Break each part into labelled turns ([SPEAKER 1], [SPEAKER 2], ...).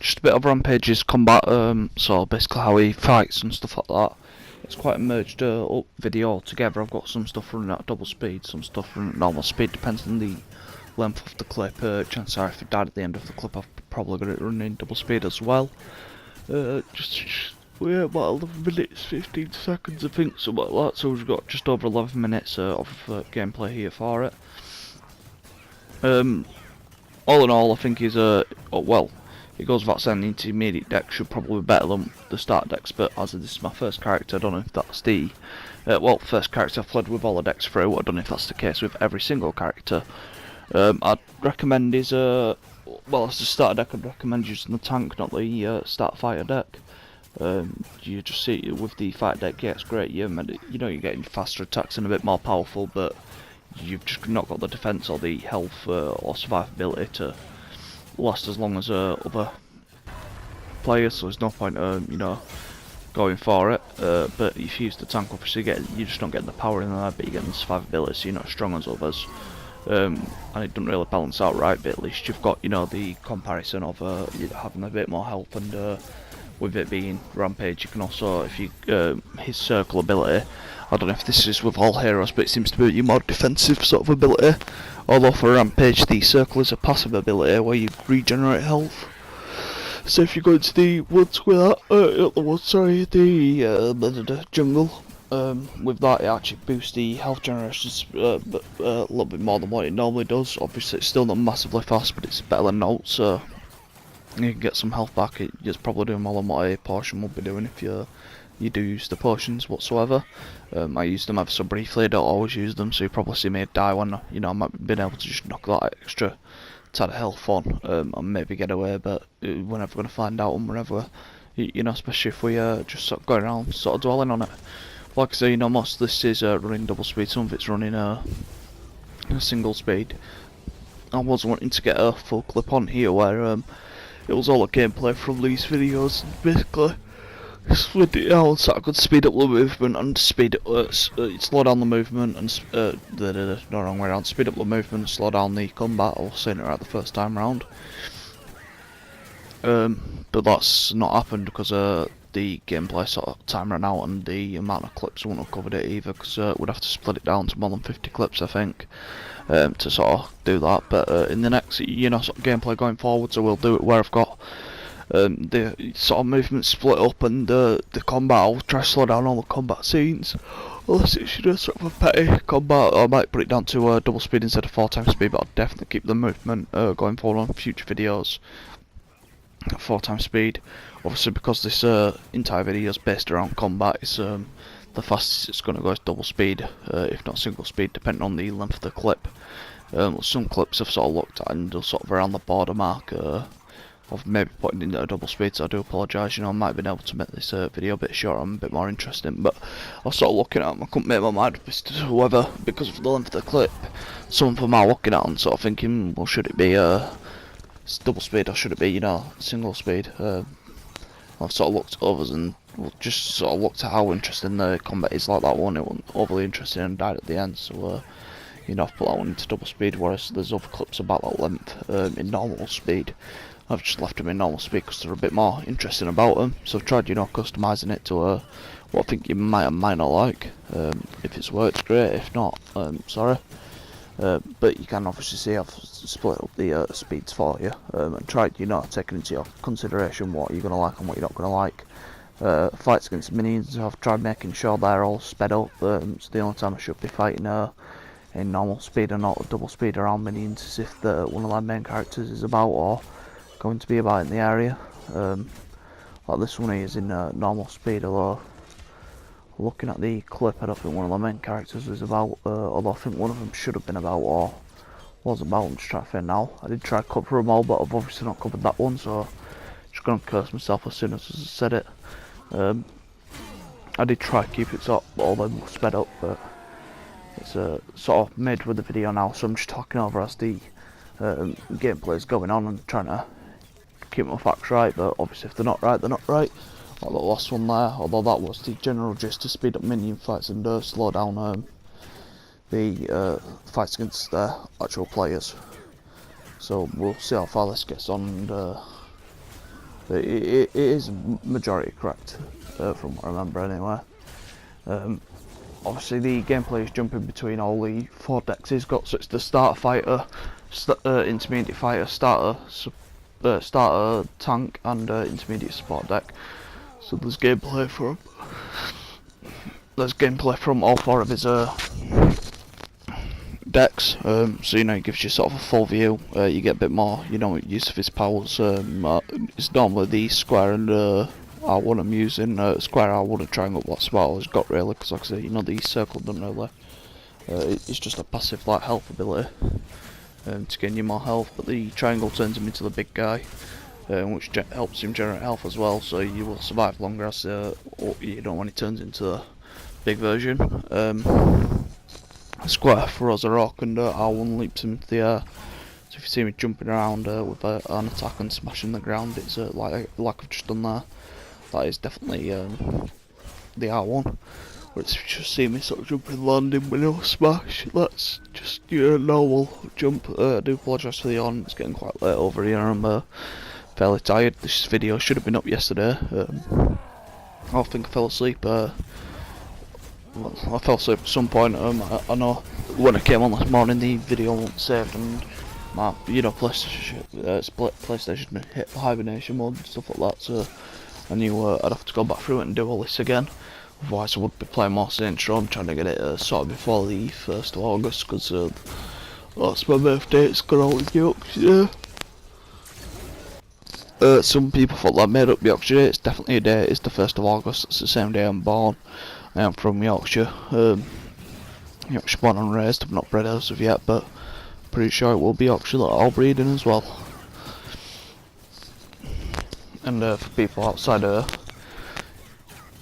[SPEAKER 1] just a bit of Rampage's combat, so basically how he fights and stuff like that. It's quite a merged up video altogether. I've got some stuff running at double speed, some stuff running at normal speed, depends on the length of the clip. Chances are if I died at the end of the clip, I've probably got it running double speed as well. We're about 11 minutes, 15 seconds I think, something like that, so we've got just over 11 minutes of gameplay here for it. All in all, I think he's well, it goes without saying the intermediate deck should probably be better than the start decks, but as this is my first character, I don't know if that's the first character I've played with all the decks through. I don't know if that's the case with every single character. I'd recommend his well, as the starter deck, I'd recommend using the tank, not the start fighter deck. You just see with the fighter deck, yeah, it's great. You know, you're getting faster attacks and a bit more powerful, but you've just not got the defense or the health or survivability to last as long as other players. So there's no point, you know, going for it. But if you use the tank, obviously you just don't get the power in there, but you get the survivability, so you're not as strong as others. And it doesn't really balance out right, but at least you've got, you know, the comparison of having a bit more health, and with it being Rampage, you can also, if you his circle ability, I don't know if this is with all heroes, but it seems to be your more defensive sort of ability. Although for Rampage, the circle is a passive ability where you regenerate health. So if you go into the woods with that, the jungle, with that it actually boosts the health generations a little bit more than what it normally does. Obviously it's still not massively fast, but it's better than not, so you can get some health back. It's probably doing more than what a potion would be doing if you do use the potions whatsoever. I use them ever so briefly, I don't always use them, so you probably see me die when, you know, I might have been able to just knock that extra tad of health on, and maybe get away, but we're never going to find out, and whenever, you know, especially if we just sort of go around sort of dwelling on it. Like I say, you know, most of this is running double speed, some of it's running a single speed. I was wanting to get a full clip on here where it was all a gameplay from these videos, basically split it down so I could speed up the movement and speed it, slow down the movement, and no, wrong way around, speed up the movement, slow down the combat. I was saying it right the first time round, but that's not happened because the gameplay sort of time ran out, and the amount of clips wouldn't have covered it either, because we'd have to split it down to more than 50 clips I think, to sort of do that. But in the next, you know, sort of gameplay going forward, so we'll do it where I've got the sort of movement split up, and the combat, I'll try to slow down all the combat scenes, unless it's, you know, sort of a petty combat. I might put it down to double speed instead of 4 times speed, but I'll definitely keep the movement going forward on future videos at 4 times speed. Obviously because this entire video is based around combat, it's the fastest it's going to go is double speed, if not single speed, depending on the length of the clip. Some clips I've sort of looked at and they're sort of around the border mark of maybe putting in a double speed, so I do apologise. You know, I might have been able to make this video a bit shorter and a bit more interesting, but I was sort of looking at them, I couldn't make my mind up as to whether, because of the length of the clip, some of them are looking at them sort of thinking, well, should it be double speed or should it be, you know, single speed? I've sort of looked at others and just sort of looked at how interesting the combat is. Like that one, it wasn't overly interesting and died at the end, so you know, I've put that one into double speed, whereas there's other clips about that length in normal speed. I've just left them in normal speed because they're a bit more interesting about them, so I've tried, you know, customising it to what I think you might or might not like. If it's worked, great, if not, sorry. But you can obviously see I've split up the speeds for you, and tried, you know, taking into your consideration what you're going to like and what you're not going to like. Fights against minions, I've tried making sure they're all sped up. It's the only time I should be fighting in normal speed and not double speed around minions, as if one of our main characters is about or going to be about in the area. Like this one here is in normal speed, although looking at the clip, I don't think one of the main characters was about, although I think one of them should have been about or was about. I'm just trying to think now. I did try to cover them all, but I've obviously not covered that one, so I'm just going to curse myself as soon as I said it. I did try to keep it sort of all them sped up, but it's sort of mid with the video now, so I'm just talking over as the gameplay is going on and trying to keep my facts right, but obviously if they're not right, they're not right. Like the last one there, although that was the general gist, to speed up minion fights and slow down the fights against the actual players. So we'll see how far this gets on, and It is majority correct, from what I remember anyway. Obviously the gameplay is jumping between all the 4 decks he's got, so it's the starter fighter, intermediate fighter, starter tank, and intermediate support deck. So there's gameplay from all 4 of his decks, so it gives you sort of a full view. You get a bit more, use of his powers. It's normally the square and R1 I'm using. Square R1 and triangle, what's about all he's got really, because like I say, the circle doesn't really. It's just a passive like health ability to gain you more health, but the triangle turns him into the big guy, which helps him generate health as well, so you will survive longer as when he turns into the big version. Square throws a rock and R1 leaps him into the air. So if you see me jumping around with an attack and smashing the ground, it's like I've just done there. That is definitely the R1. Whereas if you just see me sort of jumping, landing with no smash, that's just your normal jump. I do apologise for the yawn, it's getting quite late over here, I'm fairly tired. This video should have been up yesterday. I think I fell asleep. Well, I fell asleep at some point. I know when I came on this morning the video wasn't saved, and my PlayStation hit hibernation mode and stuff like that, so I knew I'd have to go back through it and do all this again. Otherwise I would be playing more Saints Row. I'm trying to get it sorted before the 1st of August, because that's my birthday. It's gone out in Yorkshire. Some people thought that made up Yorkshire Day. It's definitely a day. It's the 1st of August. It's the same day I'm born. I am from Yorkshire. Yorkshire born and raised. I've not bred as of yet, but pretty sure it will be Yorkshire that I'll breed in as well. And for people outside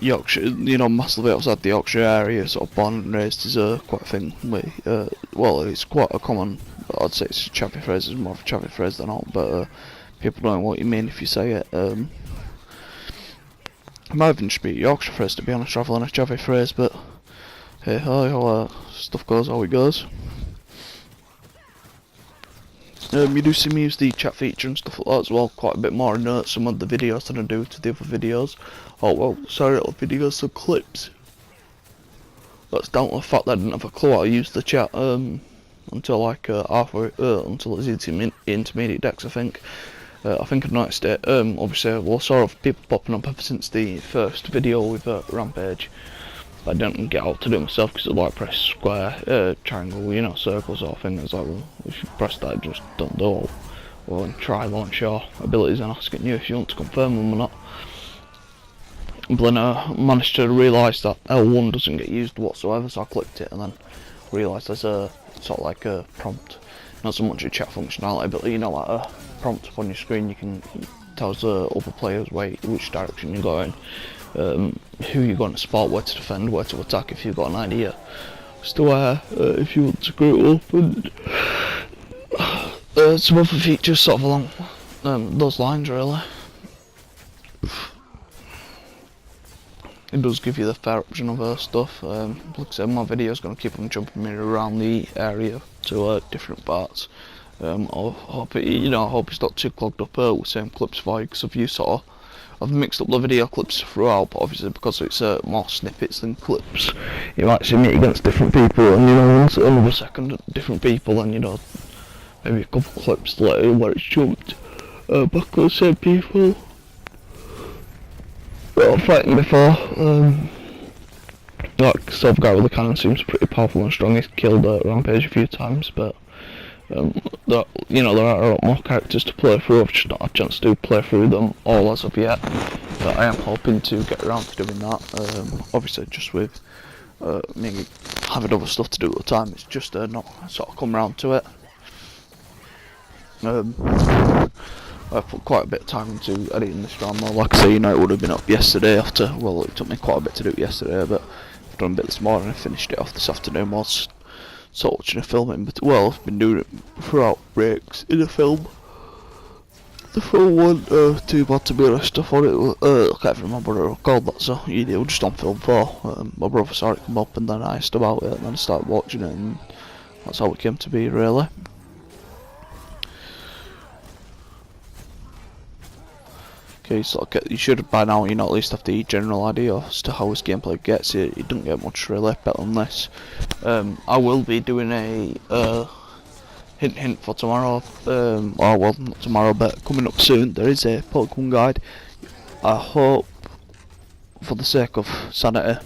[SPEAKER 1] Yorkshire, massively outside the Yorkshire area, sort of born and raised is quite a thing. Well, it's quite a common, I'd say it's a chavvy phrase. It's more of a chavvy phrase than not, but people don't know what you mean if you say it. It might even just be a Yorkshire phrase, to be honest, rather than a chavvy phrase, but hey ho, stuff goes how it goes. You do see me use the chat feature and stuff like that as well, quite a bit more in some of the videos than I do to the other videos. Oh well, sorry, little videos, some clips. That's down to the fact that I didn't have a clue how to use the chat until like halfway, until it's intermediate decks, I think. I think I noticed it. Obviously, I saw people popping up ever since the first video with Rampage. I didn't get out to do it myself because I like press square, triangle, circle sort of thing. It's like, well, if you press that, just don't do it. Well, and try launch your abilities and asking you if you want to confirm them or not. But then I managed to realise that L1 doesn't get used whatsoever, so I clicked it and then realised there's a sort of like a prompt. Not so much a chat functionality, but like a prompt up on your screen. You can tell the other players which direction you're going, who you're going to support, where to defend, where to attack if you've got an idea as to where, if you want to group up, and some other features sort of along those lines really. It does give you the fair option of stuff. Like I said, my video is going to keep on jumping me around the area to different parts. I hope it's not too clogged up with same clips for you, because I've mixed up the video clips throughout, but obviously because it's more snippets than clips, you might see me against different people, and another second different people, and maybe a couple clips later where it's jumped back to the same people that I've fighting before. Like Silver Guy with the cannon seems pretty powerful and strong. He's killed Rampage a few times, but there are a lot more characters to play through. I've just not had a chance to play through them all as of yet, but I am hoping to get around to doing that. Obviously just with me having other stuff to do at the time, it's just not sort of come around to it. I've put quite a bit of time into editing this round though. Like I say, it would have been up yesterday well, it took me quite a bit to do it yesterday, but I've done a bit this morning. I finished it off this afternoon whilst watching a film in, but I've been doing it throughout breaks in a film. The film wasn't too bad, to be honest. I thought I can't remember what it was called, that, so it was just on film 4. My brother saw it come up and then I asked about it and then I started watching it, and that's how it came to be really. Okay, so you should by now, at least have the general idea as to how this gameplay gets. It doesn't get much really better than this. I will be doing a hint for tomorrow, or well, not tomorrow, but coming up soon. There is a Pokemon guide. I hope, for the sake of sanity,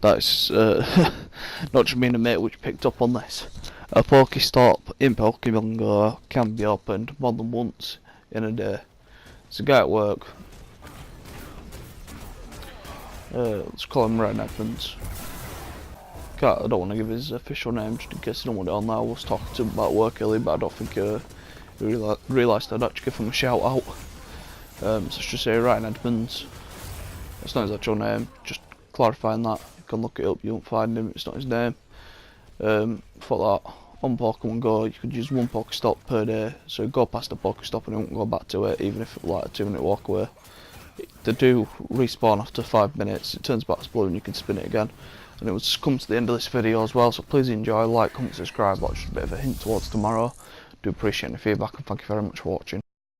[SPEAKER 1] that's not just me and a mate which picked up on this. A Pokestop in Pokemon Go can be opened more than once in a day. It's a guy at work. Let's call him Ryan Edmonds. I don't want to give his official name just in case he don't want it on there. I was talking to him about work earlier, but I don't think he realised I'd actually give him a shout out. So let's just say Ryan Edmonds. That's not his actual name, just clarifying that. You can look it up, you won't find him, it's not his name. For that, on Pokemon Go, you could use one Pokestop per day, so go past a Pokestop and it won't go back to it, even if it's like a 2-minute walk away. They do respawn after 5 minutes, it turns back to blue and you can spin it again. And it was come to the end of this video as well, so please enjoy, like, comment, subscribe. That's just a bit of a hint towards tomorrow. Do appreciate any feedback and thank you very much for watching.